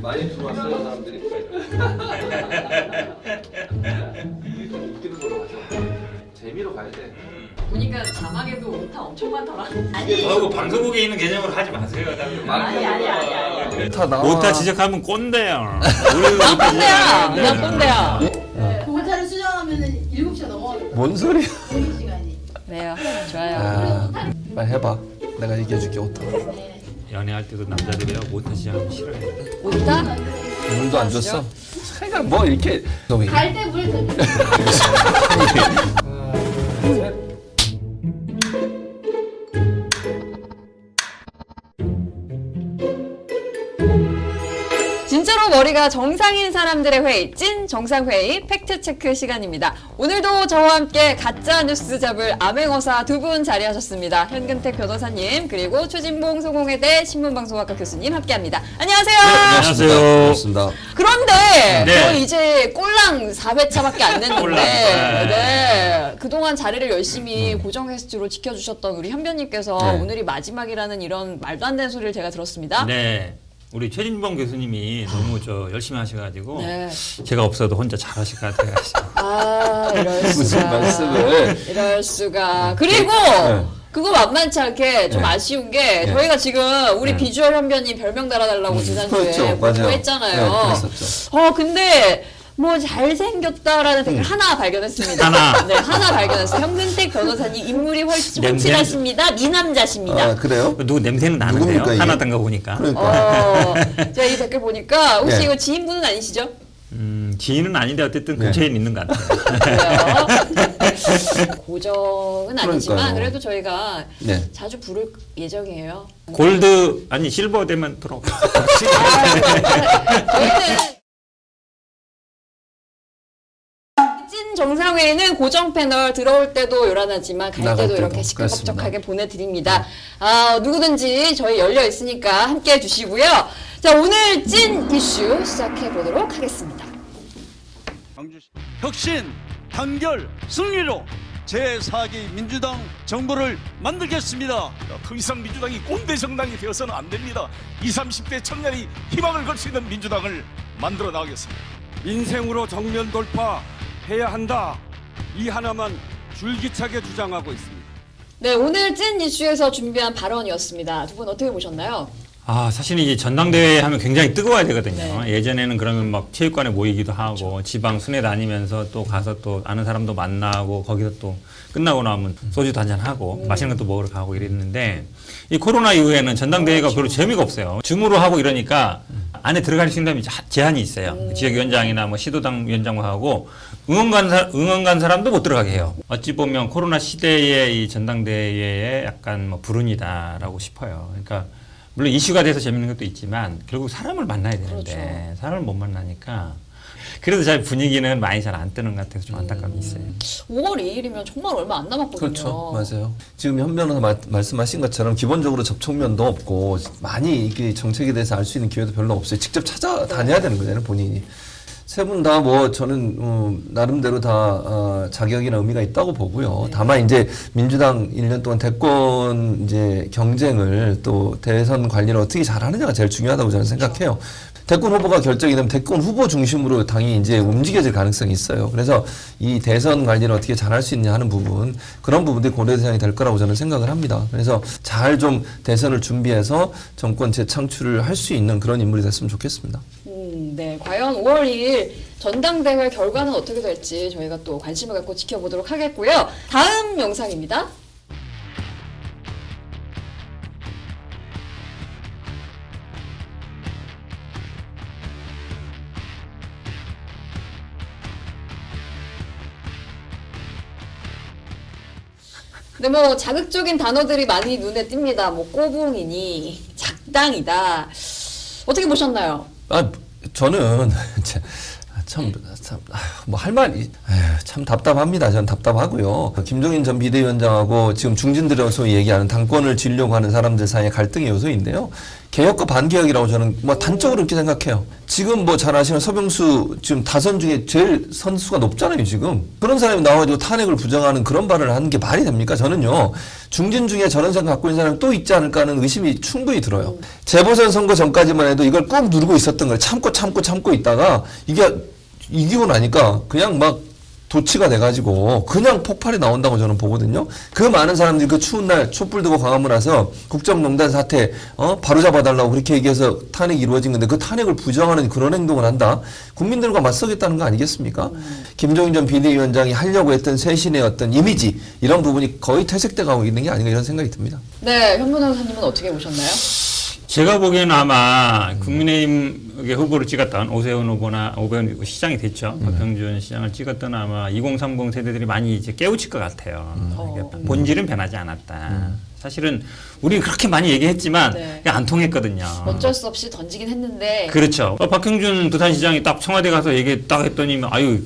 많이 들어왔어요 사람들이. 웃기는 걸로 가죠. 재미로 가야 돼. 보니까 자막에도 오타 엄청 많더라. 그 방송국에 있는 개념으로 하지 마세요. 아니. 다 나와. 오타 지적하면 꼰대야. 난 꼰대야. 난 꼰대야. 그 오타를 수정하면은 7시가 넘어가겠다. 뭔 소리야? 공기 시간이. 네요. 좋아요. 아, 빨리 해봐. 내가 얘기해줄게 오타. 네. 연애할 때도 남자들이요 오타 지적하면 싫어해. 오타? 물도 안 줬어? 그러니까 뭐 이렇게 너무 갈때물 드. 진짜로 머리가 정상인 사람들의 회의, 찐 정상회의 팩트체크 시간입니다. 오늘도 저와 함께 가짜뉴스 잡을 암행어사 두 분 자리하셨습니다. 현근택 변호사님 그리고 최진봉 소공회대 신문방송학과 교수님 함께합니다. 안녕하세요. 안녕하세요. 반갑습니다. 그런데 네. 저희 이제 꼴랑 4회차밖에 안 됐는데 꼴랑. 네. 네. 그동안 자리를 열심히 고정 게스트로 지켜주셨던 우리 현변님께서 네. 오늘이 마지막이라는 이런 말도 안 되는 소리를 제가 들었습니다. 네. 우리 최진봉 교수님이 너무 열심히 하셔가지고 네. 제가 없어도 혼자 잘하실 것 같아요. 아, 이럴 수가. 무슨 말씀을? 이럴 수가. 그리고 네. 그거 만만치 않게 좀 네. 아쉬운 게 네. 저희가 지금 우리 네. 비주얼 현변이 별명 달아달라고 지난주에 그렇죠, 맞아요. 했잖아요. 네, 그랬었죠. 근데 뭐 잘생겼다라는 댓글 하나 발견했습니다. 하나. 네, 하나 발견했어요. 현근택 변호사님 인물이 냄새. 확실하십니다. 미남자십니다. 아 그래요? 누구 냄새는 나는데요. 누굽니까, 이게? 하나 딴 거 보니까. 그러니까. 제가 이 댓글 보니까 혹시 네. 이거 지인분은 아니시죠? 지인은 아닌데 어쨌든 네. 근처에 있는 것 같아요. 그래요. 고정은 아니지만 그러니까요. 그래도 저희가 네. 자주 부를 예정이에요. 골드 아니 실버 되면 들어. 저희는 찐 정상회의는 고정 패널 들어올 때도 요란하지만 갈 나갈 때도 때도. 이렇게 시끌벅적하게 그렇습니다. 보내드립니다. 누구든지 저희 열려 있으니까 함께 해주시고요. 자, 오늘 찐 이슈 시작해 보도록 하겠습니다. 광주시 혁신, 단결, 승리로 제4기 민주당 정부를 만들겠습니다. 더 이상 민주당이 꼰대 정당이 되어서는 안 됩니다. 20, 30대 청년이 희망을 걸 수 있는 민주당을 만들어 나가겠습니다. 인생으로 정면 돌파해야 한다. 이 하나만 줄기차게 주장하고 있습니다. 네, 오늘 찐 이슈에서 준비한 발언이었습니다. 두 분 어떻게 보셨나요? 사실 이제 전당대회 하면 굉장히 뜨거워야 되거든요. 네. 예전에는 그러면 막 체육관에 모이기도 하고 지방 순회 다니면서 또 가서 또 아는 사람도 만나고 거기서 또 끝나고 나면 소주도 한잔 하고 맛있는 것도 먹으러 가고 이랬는데 이 코로나 이후에는 전당대회가 별로 재미가 없어요. 줌으로 하고 이러니까 안에 들어갈 수 있는 제한이 있어요. 지역위원장이나 뭐 시도당 위원장하고 응원 간 사람도 못 들어가게 해요. 어찌 보면 코로나 시대의 이 전당대회의 약간 뭐 불운이다라고 싶어요. 그러니까 물론 이슈가 돼서 재밌는 것도 있지만 결국 사람을 만나야 되는데 그렇죠. 사람을 못 만나니까 그래도 잘 분위기는 많이 잘 안 뜨는 것 같아서 좀 안타까움이 있어요. 5월 2일이면 정말 얼마 안 남았거든요. 그렇죠. 맞아요. 지금 현 변호사 말씀하신 것처럼 기본적으로 접촉면도 없고 많이 이게 정책에 대해서 알 수 있는 기회도 별로 없어요. 직접 찾아다녀야 되는 거잖아요, 본인이. 세 분 다 뭐 저는 나름대로 다 자격이나 의미가 있다고 보고요. 다만 이제 민주당 1년 동안 대권 이제 경쟁을 또 대선 관리를 어떻게 잘하느냐가 제일 중요하다고 저는 생각해요. 대권 후보가 결정이 되면 대권 후보 중심으로 당이 이제 움직여질 가능성이 있어요. 그래서 이 대선 관리를 어떻게 잘할 수 있냐 하는 부분, 그런 부분들이 고려 대상이 될 거라고 저는 생각을 합니다. 그래서 잘 좀 대선을 준비해서 정권 재창출을 할 수 있는 그런 인물이 됐으면 좋겠습니다. 네. 과연 5월 2일 전당대회 결과는 어떻게 될지 저희가 또 관심을 갖고 지켜보도록 하겠고요. 다음 영상입니다. 근데 뭐 자극적인 단어들이 많이 눈에 띕니다. 뭐 꼬붕이니 작당이다. 어떻게 보셨나요? 저는 뭐 할 말이 참 답답합니다. 저는 답답하고요. 김종인 전 비대위원장하고 지금 중진들이 소위 얘기하는 당권을 쥐려고 하는 사람들 사이의 갈등의 요소인데요. 개혁과 반개혁이라고 저는 뭐 단적으로 이렇게 생각해요. 지금 뭐 잘 아시는 서병수 지금 다선 중에 제일 선수가 높잖아요, 지금. 그런 사람이 나와가지고 탄핵을 부정하는 그런 발언을 하는 게 말이 됩니까? 저는요, 중진 중에 저런 생각 갖고 있는 사람이 또 있지 않을까 하는 의심이 충분히 들어요. 재보선 선거 전까지만 해도 이걸 꾹 누르고 있었던 거예요. 참고 있다가 이게 이기고 나니까 그냥 막 도치가 돼가지고 그냥 폭발이 나온다고 저는 보거든요. 그 많은 사람들이 그 추운 날 촛불 들고 광화문 와서 국정농단 사태 바로 잡아달라고 그렇게 얘기해서 탄핵이 이루어진 건데 그 탄핵을 부정하는 그런 행동을 한다. 국민들과 맞서겠다는 거 아니겠습니까? 김종인 전 비대위원장이 하려고 했던 쇄신의 어떤 이미지 이런 부분이 거의 퇴색돼 가고 있는 게 아닌가 이런 생각이 듭니다. 네, 현 변호사님은 어떻게 보셨나요? 제가 보기에는 아마 국민의힘 후보를 찍었던 오세훈 후보나 오세훈 시장이 됐죠. 박형준 시장을 찍었던 아마 2030 세대들이 많이 이제 깨우칠 것 같아요. 이게 본질은 변하지 않았다. 사실은 우리 그렇게 많이 얘기했지만 네. 그게 안 통했거든요. 어쩔 수 없이 던지긴 했는데. 그렇죠. 박형준 부산시장이 딱 청와대 가서 얘기 딱 했더니 아유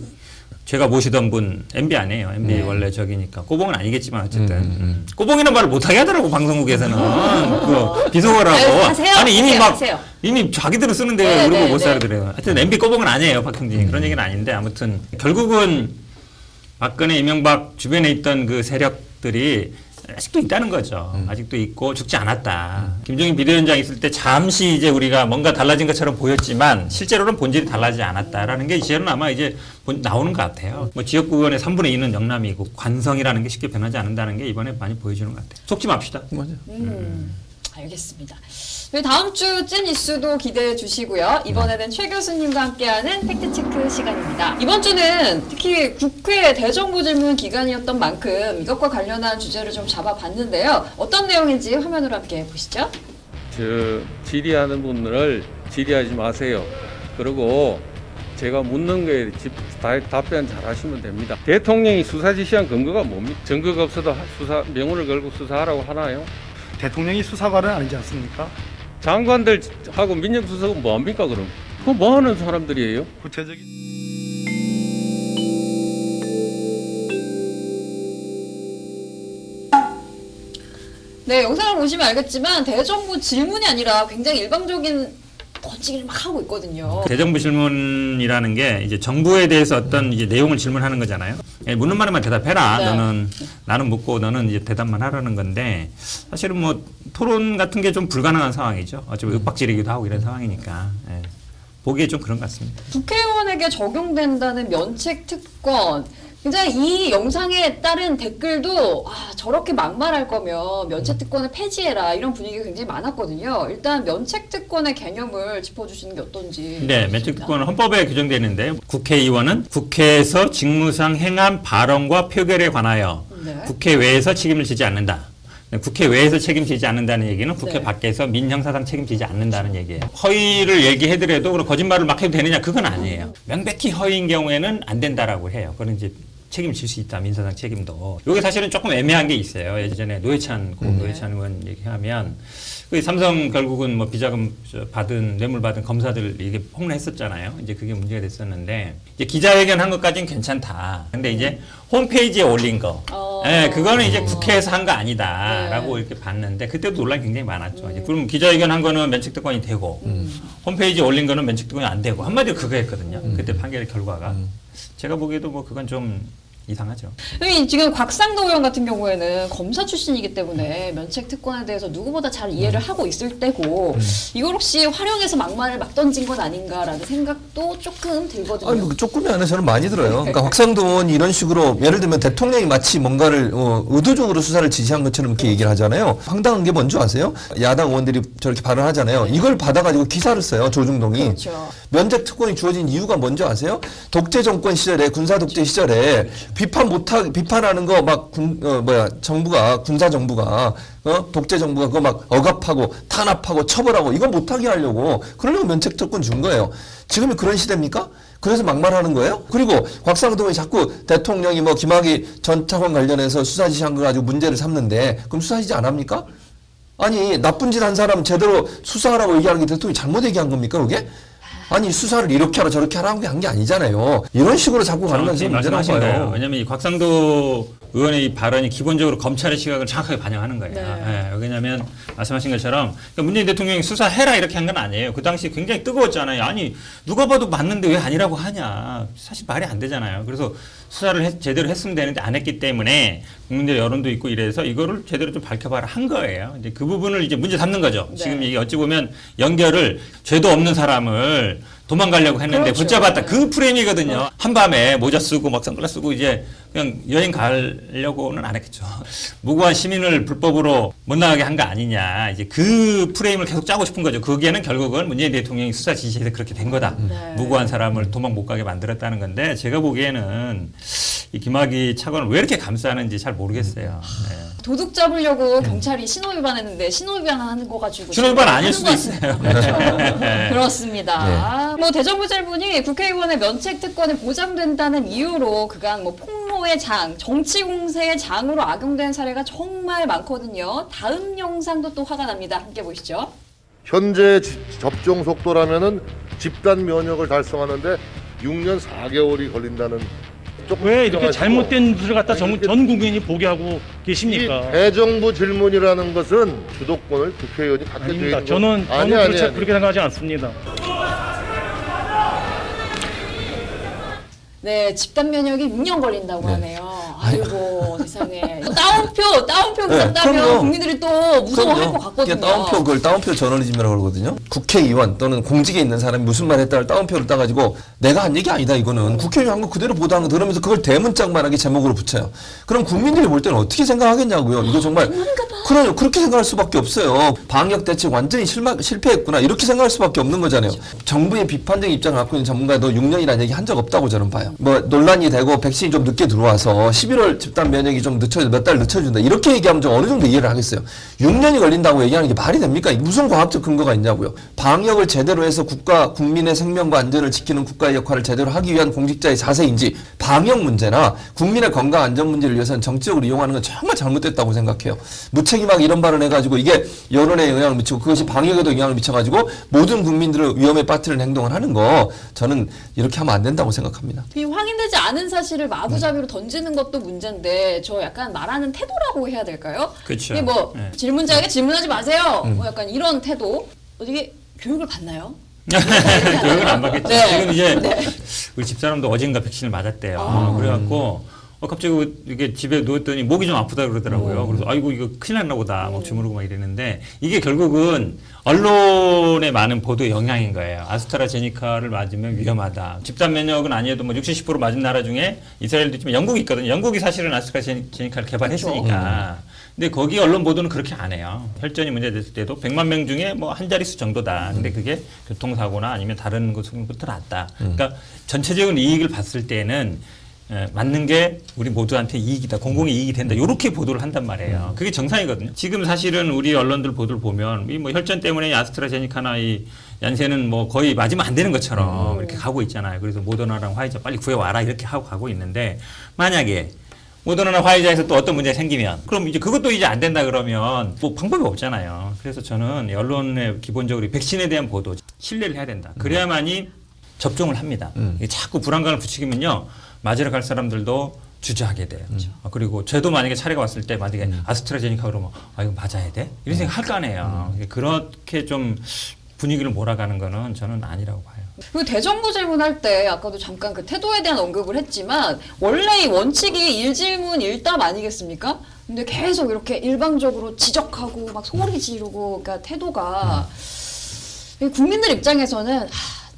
제가 모시던 분 MB 아니에요. MB 원래 저기니까 꼬봉은 아니겠지만 어쨌든 꼬봉이라는 말을 못하게 하더라고 방송국에서는 그 비속어라고. 하세요. 아니 이미 하세요. 막 하세요. 이미 자기들은 쓰는데 네, 우리 네, 못 네. 살아들어요. 하여튼 MB 꼬봉은 아니에요 박형준이. 그런 얘기는 아닌데 아무튼 결국은 박근혜 이명박 주변에 있던 그 세력들이 아직도 있다는 거죠. 아직도 있고 죽지 않았다. 김종인 비대위원장 있을 때 잠시 이제 우리가 뭔가 달라진 것처럼 보였지만 실제로는 본질이 달라지지 않았다라는 게 이제는 아마 이제 나오는 것 같아요. 뭐 지역구원의 3분의 2는 영남이고 관성이라는 게 쉽게 변하지 않는다는 게 이번에 많이 보여주는 것 같아요. 속지 맙시다. 맞아요. 알겠습니다. 저희 다음 주 찐 이슈도 기대해 주시고요. 이번에는 최 교수님과 함께하는 팩트체크 시간입니다. 이번 주는 특히 국회 대정부 질문 기간이었던 만큼 이것과 관련한 주제를 좀 잡아봤는데요. 어떤 내용인지 화면으로 함께 보시죠. 질의하는 분을 질의하지 마세요. 그리고 제가 묻는 거에 답변 잘 하시면 됩니다. 대통령이 수사 지시한 근거가 뭡니까? 증거가 없어도 명운을 걸고 수사하라고 하나요? 대통령이 수사관은 아니지 않습니까? 장관들하고 민정수석은 뭐합니까 그럼? 그거 뭐 하는 사람들이에요? 구체적인 네, 영상을 보시면 알겠지만 대정부 질문이 아니라 굉장히 일방적인 던지기를 막 하고 있거든요. 대정부 질문이라는 게 이제 정부에 대해서 어떤 이제 내용을 질문하는 거잖아요. 묻는 말에만 대답해라. 네. 너는 나는 묻고 너는 이제 대답만 하라는 건데 사실은 뭐 토론 같은 게 좀 불가능한 상황이죠. 어차피 윽박지르기도 하고 이런 상황이니까 보기에 좀 그런 것 같습니다. 국회의원에게 적용된다는 면책 특권. 굉장히 이 영상에 따른 댓글도 저렇게 막말할 거면 면책 특권을 폐지해라 이런 분위기가 굉장히 많았거든요. 일단 면책 특권의 개념을 짚어주시는 게 어떤지. 네, 면책 특권은 헌법에 규정되어 있는데 국회의원은 국회에서 직무상 행한 발언과 표결에 관하여 네. 국회 외에서 책임을 지지 않는다. 국회 외에서 책임지지 않는다는 얘기는 국회 네. 밖에서 민형사상 책임지지 않는다는 얘기예요. 허위를 얘기해더라도 그럼 거짓말을 막 해도 되느냐? 그건 아니에요. 명백히 허위인 경우에는 안 된다라고 해요. 그건 이제 책임질 수 있다. 민사상 책임도. 이게 사실은 조금 애매한 게 있어요. 예전에 노회찬 의원 얘기하면 그 삼성 결국은 뭐 비자금 받은 뇌물 받은 검사들 이게 폭로했었잖아요. 이제 그게 문제가 됐었는데 이제 기자회견 한 것까지는 괜찮다. 근데 이제 홈페이지에 올린 거, 그거는 이제 국회에서 한 거 아니다라고 이렇게 봤는데 그때도 논란이 굉장히 많았죠. 이제 그럼 기자회견 한 거는 면책특권이 되고 홈페이지에 올린 거는 면책특권이 안 되고 한마디로 그거였거든요. 그때 판결 결과가. 제가 보기에도 뭐 그건 좀 이상하죠. 지금 곽상도 의원 같은 경우에는 검사 출신이기 때문에 면책 특권에 대해서 누구보다 잘 이해를 하고 있을 때고 이걸 혹시 활용해서 막말을 막 던진 건 아닌가라는 생각도 조금 들거든요. 아니, 뭐 조금이 아니라 저는 많이 들어요. 그러니까 곽상도 의원이 이런 식으로 예를 들면 대통령이 마치 뭔가를 의도적으로 수사를 지시한 것처럼 이렇게 얘기를 하잖아요. 황당한 게 뭔지 아세요? 야당 의원들이 저렇게 발언하잖아요. 이걸 받아가지고 기사를 써요. 조중동이. 그렇죠. 면책 특권이 주어진 이유가 뭔지 아세요? 독재 정권 시절에 군사 독재 시절에 비판하는 거 막 정부가 군사 정부가 독재 정부가 그거 막 억압하고 탄압하고 처벌하고 이거 못하게 하려고 그러려고 면책 특권 준 거예요. 지금이 그런 시대입니까? 그래서 막말하는 거예요? 그리고 곽상도 의원이 자꾸 대통령이 뭐 김학의 전 차관 관련해서 수사 지시한 거 가지고 문제를 삼는데 그럼 수사 지시 안 합니까? 아니 나쁜 짓 한 사람 제대로 수사하라고 얘기하는 게 대통령이 잘못 얘기한 겁니까 그게? 아니 수사를 이렇게 하라 저렇게 하라는 게 한 게 아니잖아요. 이런 식으로 자꾸 가는 건 지금 문제라고 봐요. 왜냐하면 이 곽상도 의원의 이 발언이 기본적으로 검찰의 시각을 정확하게 반영하는 거예요. 네. 예, 왜냐하면 말씀하신 것처럼 그러니까 문재인 대통령이 수사해라 이렇게 한 건 아니에요. 그 당시 굉장히 뜨거웠잖아요. 아니 누가 봐도 맞는데 왜 아니라고 하냐. 사실 말이 안 되잖아요. 그래서 수사를 제대로 했으면 되는데 안 했기 때문에 국민들 여론도 있고 이래서 이거를 제대로 좀 밝혀봐라 한 거예요. 이제 그 부분을 이제 문제 삼는 거죠. 네. 지금 이게 어찌 보면 연결을 죄도 없는 사람을 도망가려고 했는데 그렇죠. 붙잡았다. 그 프레임이거든요. 한밤에 모자 쓰고 막 선글라스 쓰고 이제 그냥 여행 가려고는 안 했겠죠. 무고한 시민을 불법으로 못 나가게 한 거 아니냐. 이제 그 프레임을 계속 짜고 싶은 거죠. 그게는 결국은 문재인 대통령이 수사 지시에서 그렇게 된 거다. 네. 무고한 사람을 도망 못 가게 만들었다는 건데 제가 보기에는 이 김학의 차관을 왜 이렇게 감싸는지 잘 모르겠어요. 네. 도둑 잡으려고 경찰이 신호 위반했는데 신호 위반하는 거 가지고 신호 위반 아닐 하는 수도 것 같습니다. 있어요. 그렇죠. 그렇습니다. 뭐 대전부질분이 국회의원의 면책 특권이 보장된다는 이유로 그간 뭐 폭로의 장, 정치 공세의 장으로 악용된 사례가 정말 많거든요. 다음 영상도 또 화가 납니다. 함께 보시죠. 현재 접종 속도라면은 집단 면역을 달성하는데 6년 4개월이 걸린다는. 왜 이렇게 잘못된 뉴스를 갖다 전 국민이 보게 하고 계십니까? 이 대정부 질문이라는 것은 주도권을 국회의원이 갖게 되어 아닙니다. 있는 저는 그렇게 생각하지 않습니다. 네, 집단 면역이 6년 걸린다고 네. 하네요. 아이고 세상에. 따옴표 그랬다면 그럼요. 국민들이 또 무서워할 것 같거든요. 이게 따옴표, 그걸 따옴표 저널리즘이라고 그러거든요. 국회의원 또는 공직에 있는 사람이 무슨 말 했다를 따옴표를 따가지고 내가 한 얘기 아니다 이거는 국회의원 한 거 그대로 보도한 거 들으면서 그걸 대문짝만하게 제목으로 붙여요. 그럼 국민들이 볼 때는 어떻게 생각하겠냐고요. 이거 정말 그래요. 그렇게 생각할 수밖에 없어요. 방역 대책 완전히 실패했구나 이렇게 생각할 수밖에 없는 거잖아요. 정부의 비판적인 입장을 갖고 있는 전문가도 6년이라는 얘기 한 적 없다고 저는 봐요. 뭐 논란이 되고 백신이 좀 늦게 들어와서 11월 집단 면역이 좀 몇 달 늦춰준다 이렇게 얘기하면 좀 어느 정도 이해를 하겠어요. 6년이 걸린다고 얘기하는 게 말이 됩니까? 무슨 과학적 근거가 있냐고요. 방역을 제대로 해서 국민의 생명과 안전을 지키는 국가의 역할을 제대로 하기 위한 공직자의 자세인지 방역 문제나 국민의 건강 안전 문제를 위해서는 정치적으로 이용하는 건 정말 잘못됐다고 생각해요. 무책임하게 이런 발언을 해가지고 이게 여론에 영향을 미치고 그것이 방역에도 영향을 미쳐가지고 모든 국민들을 위험에 빠뜨리는 행동을 하는 거 저는 이렇게 하면 안 된다고 생각합니다. 이 확인되지 않은 사실을 마구잡이로 던지는 것도 문제인데 저 약간 말하는 태도라고 해야 될까요? 그렇죠. 이게 뭐 네. 질문자에게 질문하지 마세요. 뭐 약간 이런 태도. 어떻게 교육을 받나요? 교육을 안 받겠죠. 네. 지금 이제 우리 집사람도 어젠가 백신을 맞았대요. 그래갖고 갑자기 이게 집에 누웠더니 목이 좀 아프다 그러더라고요. 그래서 아이고 이거 큰일 났나 보다 막 주무르고 막 이랬는데 이게 결국은 언론의 많은 보도의 영향인 거예요. 아스트라제니카를 맞으면 위험하다. 집단 면역은 아니어도 뭐 60, 70% 맞은 나라 중에 이스라엘도 있지만 영국이 있거든요. 영국이 사실은 아스트라제니카를 개발했으니까. 근데 거기 언론 보도는 그렇게 안 해요. 혈전이 문제됐을 때도 100만 명 중에 뭐 한 자릿수 정도다. 근데 그게 교통사고나 아니면 다른 것으로부터 났다. 그러니까 전체적인 이익을 봤을 때는 맞는 게 우리 모두한테 이익이다. 공공의 이익이 된다. 이렇게 보도를 한단 말이에요. 그게 정상이거든요. 지금 사실은 우리 언론들 보도를 보면 이 뭐 혈전 때문에 아스트라제니카나 이 얀센은 뭐 거의 맞으면 안 되는 것처럼 이렇게 가고 있잖아요. 그래서 모더나랑 화이자 빨리 구해와라 이렇게 하고 가고 있는데 만약에 모더나나 화이자에서 또 어떤 문제가 생기면 그럼 이제 그것도 이제 안 된다 그러면 뭐 방법이 없잖아요. 그래서 저는 언론의 기본적으로 백신에 대한 보도 신뢰를 해야 된다. 그래야만이 접종을 합니다. 이게 자꾸 불안감을 부추기면요. 맞으러 갈 사람들도 주저하게 돼요. 그리고 저도 만약에 차례가 왔을 때 만약에 아스트라제니카 그러면 이거 맞아야 돼? 이런 생각 할 거 아니에요. 그렇게 좀 분위기를 몰아가는 거는 저는 아니라고 봐요. 그리고 대정부 질문할 때 아까도 잠깐 그 태도에 대한 언급을 했지만 원래 이 원칙이 일질문 일답 아니겠습니까? 근데 계속 이렇게 일방적으로 지적하고 막 소리 지르고 그러니까 태도가 국민들 입장에서는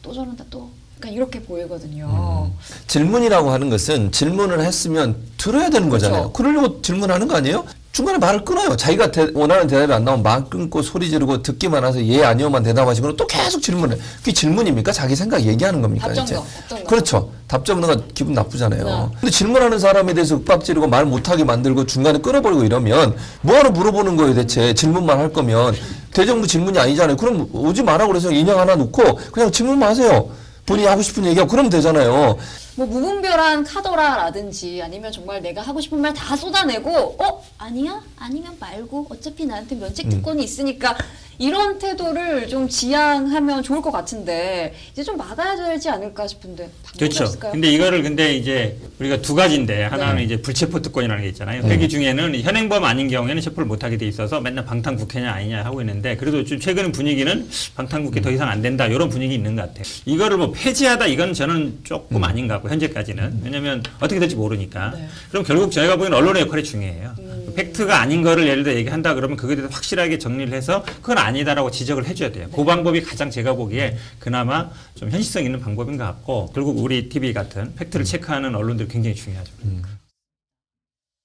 또 저런다 또 약간 이렇게 보이거든요. 질문이라고 하는 것은 질문을 했으면 들어야 되는 거잖아요. 그러려고 질문하는 거 아니에요? 중간에 말을 끊어요. 자기가 원하는 대답이 안 나오면 말 끊고 소리 지르고 듣기만 해서 예 아니요만 대답하시고는 또 계속 질문을 해요. 그게 질문입니까? 자기 생각 얘기하는 겁니까? 답정너. 그렇죠. 답정너가 기분 나쁘잖아요. 네. 근데 질문하는 사람에 대해서 윽박지르고 말 못하게 만들고 중간에 끊어버리고 이러면 뭐하러 물어보는 거예요 대체. 질문만 할 거면. 대정부 질문이 아니잖아요. 그럼 오지 마라 그래서 인형 하나 놓고 그냥 질문만 하세요. 본인이 하고 싶은 얘기하고 그러면 되잖아요. 뭐 무분별한 카더라라든지 아니면 정말 내가 하고 싶은 말 다 쏟아내고 아니야? 아니면 말고 어차피 나한테 면책 특권이 있으니까 이런 태도를 좀 지양하면 좋을 것 같은데 이제 좀 막아야 되지 않을까 싶은데 방법이 그렇죠. 없을까요? 근데 이거를 근데 이제 우리가 두 가지인데 하나는 네. 이제 불체포 특권이라는 게 있잖아요. 회기 중에는 현행범 아닌 경우에는 체포를 못하게 돼 있어서 맨날 방탄국회냐 아니냐 하고 있는데 그래도 좀 최근 분위기는 방탄국회 더 이상 안 된다 이런 분위기 있는 것 같아요. 이거를 뭐 폐지하다 이건 저는 조금 아닌 것 같고 현재까지는 왜냐하면 어떻게 될지 모르니까. 네. 그럼 결국 저희가 보기엔 언론의 역할이 중요해요. 팩트가 아닌 거를 예를 들어 얘기한다 그러면 그거에 대해서 확실하게 정리를 해서 그건 아니다라고 지적을 해줘야 돼요. 그 방법이 가장 제가 보기에 그나마 좀 현실성 있는 방법인 것 같고 결국 우리 TV 같은 팩트를 체크하는 언론들이 굉장히 중요하죠.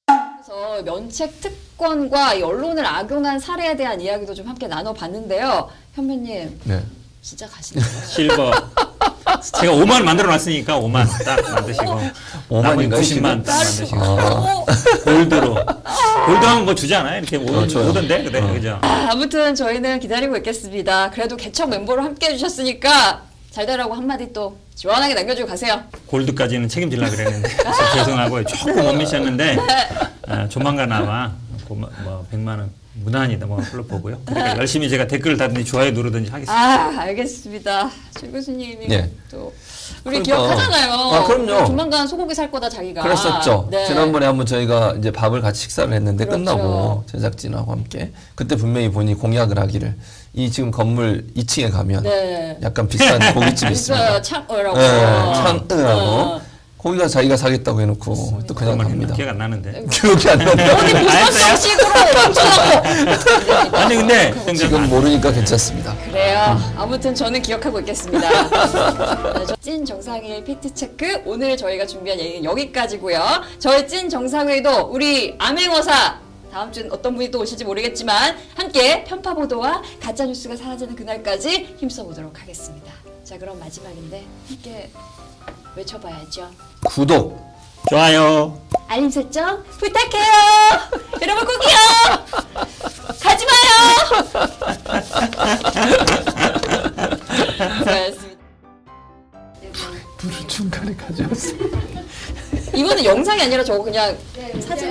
그래서 면책 특권과 이 언론을 악용한 사례에 대한 이야기도 좀 함께 나눠봤는데요. 현배님 네. 진짜 가시는 거예요? 실버. 제가 5만 만들어 놨으니까 5만 딱 만드시고 5만인가요? 90만 딱 만드시고 어? 골드로 골드하면 뭐 주지 않아요? 이렇게 줘요. 오던데 그래 그죠? 아무튼 저희는 기다리고 있겠습니다. 그래도 개척 멤버로 함께 해주셨으니까 잘 되라고 한마디 또 시원하게 남겨주고 가세요. 골드까지는 책임질라 그랬는데 죄송하고요. 조금 못 미쳤는데 조만간 아마 뭐 100만 원 무난히다 뭐 풀로 보고요. 그러니까 열심히 제가 댓글을 달든지 좋아요 누르든지 하겠습니다. 알겠습니다. 최 교수님이 네. 또 우리 그러니까. 기억하잖아요. 그럼요. 조만간 소고기 살 거다 자기가. 그랬었죠. 네. 지난번에 한번 저희가 이제 밥을 같이 식사를 했는데 그렇죠. 끝나고 제작진하고 함께 그때 분명히 본인이 공약을 하기를 이 지금 건물 2층에 가면 네. 약간 비싼 고깃집이 있어요. 있습니다. 창어라고. 네, 창으라고. 거기가 자기가 사겠다고 해놓고 또 그냥 갑니다. 기억 안 나는데. 기억이 안 나요. 어디 무선성식으로 멈춰놓고. 아니 근데 지금 모르니까 괜찮습니다. 그래요. 아무튼 저는 기억하고 있겠습니다. 네, 찐 정상회의 팩트체크 오늘 저희가 준비한 얘기는 여기까지고요. 저희 찐 정상회의도 우리 암행어사 다음 주는 어떤 분이 또 오실지 모르겠지만 함께 편파 보도와 가짜 뉴스가 사라지는 그날까지 힘써보도록 하겠습니다. 자 그럼 마지막인데 함께 외쳐봐야죠. 구독. 좋아요. 알림 설정 부탁해요. 여러분 꼭이요. 가지 마요. 수고하셨습니다. 불을 중간에 가져왔어요. 이거는 영상이 아니라 저거 그냥 사진.